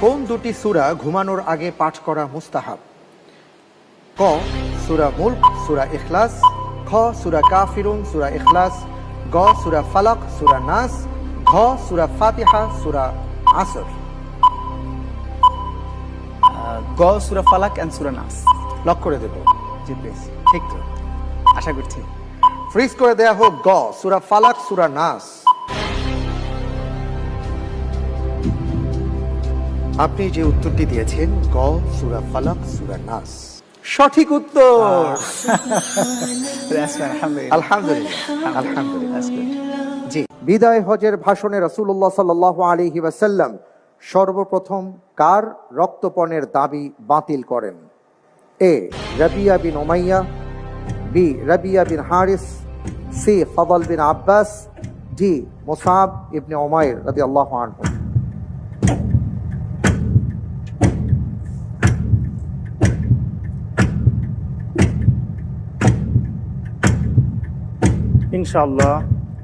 কোন দুটি সূরা ঘুমানোর আগে পাঠ করা মুস্তাহাব? ক সূরা মুলক সূরা ইখলাস, খ সূরা কাফিরুন সূরা ইখলাস, গ সূরা ফালাক সূরা নাস, ঘ সূরা ফাতিহা সূরা আসর। গ সূরা ফালাক এন্ড সূরা নাস। লক করে দেব। জি প্লিজ। ঠিক তো, আশা করছি। ফ্রিজ করে দেয়া হোক গ সূরা ফালাক সূরা নাস। আপনি যে উত্তরটি দিয়েছেন গ সূরা ফালাক সূরা নাস সঠিক উত্তর। আলহামদুলিল্লাহ আলহামদুলিল্লাহ। জি, বিদায় হজের ভাষণে রাসূলুল্লাহ সাল্লাল্লাহু আলাইহি ওয়াসাল্লাম সর্বপ্রথম কার রক্তপণের দাবি বাতিল করেন? এ রাবিয়া বিন উমাইয়া, বি রাবিয়া বিন হারিস, সি ফাদল বিন আব্বাস, ডি মুসআব ইবনে উমাইর রাদিয়াল্লাহু আনহু। ইনশাআল্লাহ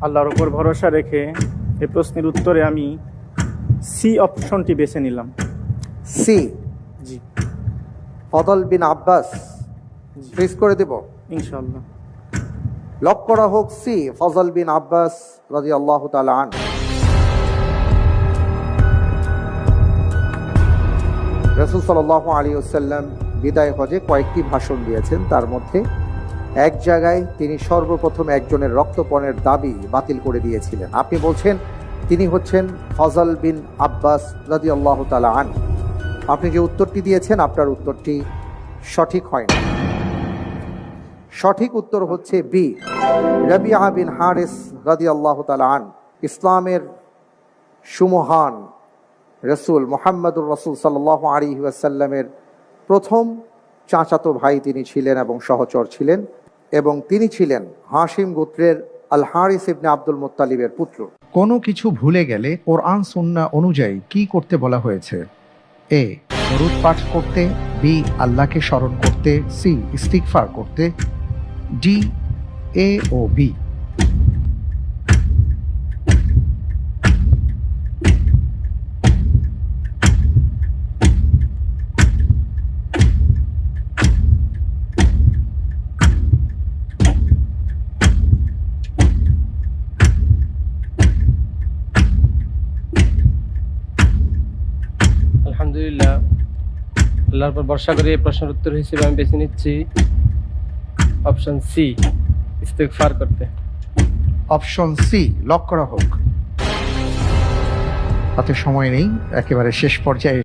আল্লাহর উপর ভরসা রেখে এই প্রশ্নের উত্তরে আমি সি অপশনটি বেছে নিলাম। সি জি, ফাদল বিন আব্বাস। ফ্রিজ করে দেব। ইনশাআল্লাহ। লক করা হোক সি ফজল বিন আব্বাস রাদিয়াল্লাহু তাআলা আনহু। রাসূল সাল্লাল্লাহু আলাইহি ওয়াসাল্লাম বিদায় হজে কয়েকটি ভাষণ দিয়েছেন, তার মধ্যে এক জায়গায় তিনি সর্বপ্রথম একজনের রক্তপণের দাবি বাতিল করে দিয়েছিলেন। আপনি বলছেন তিনি হচ্ছেন ফজল বিন আব্বাস রাদিয়াল্লাহু তাআলা আনহু। আপনি যে উত্তরটি দিয়েছেন আপনার উত্তরটি সঠিক হয়নি। সঠিক উত্তর হচ্ছে বি রাবিয়া বিন হারিস রাদিয়াল্লাহু তাআলা আনহু। ইসলামের সুমহান রাসূল মুহাম্মদুর রাসূল সাল্লাল্লাহু আলাইহি ওয়াসাল্লামের প্রথম চাচাতো ভাই তিনি ছিলেন এবং সহচর ছিলেন, এবং তিনি ছিলেন হাশিম গোত্রের আল হারিস ইবনে আব্দুল মুত্তালিবের পুত্র। কোনো কিছু ভুলে গেলে কোরআন সুন্নাহ অনুযায়ী কি করতে বলা হয়েছে? এ দরুদ পাঠ করতে, বি আল্লাহকে স্মরণ করতে, সি ইস্তিগফার করতে, ডি এ ও বি। আলহামদুলিল্লাহ, আল্লাহর উপর ভরসা করে এই প্রশ্নের উত্তর হিসেবে আমি বেছে নিচ্ছি অপশন সি, ইস্তেগফার করতে। অপশন সি লক করা হোক। তাতে সময় নেই, একেবারে শেষ পর্যায়ে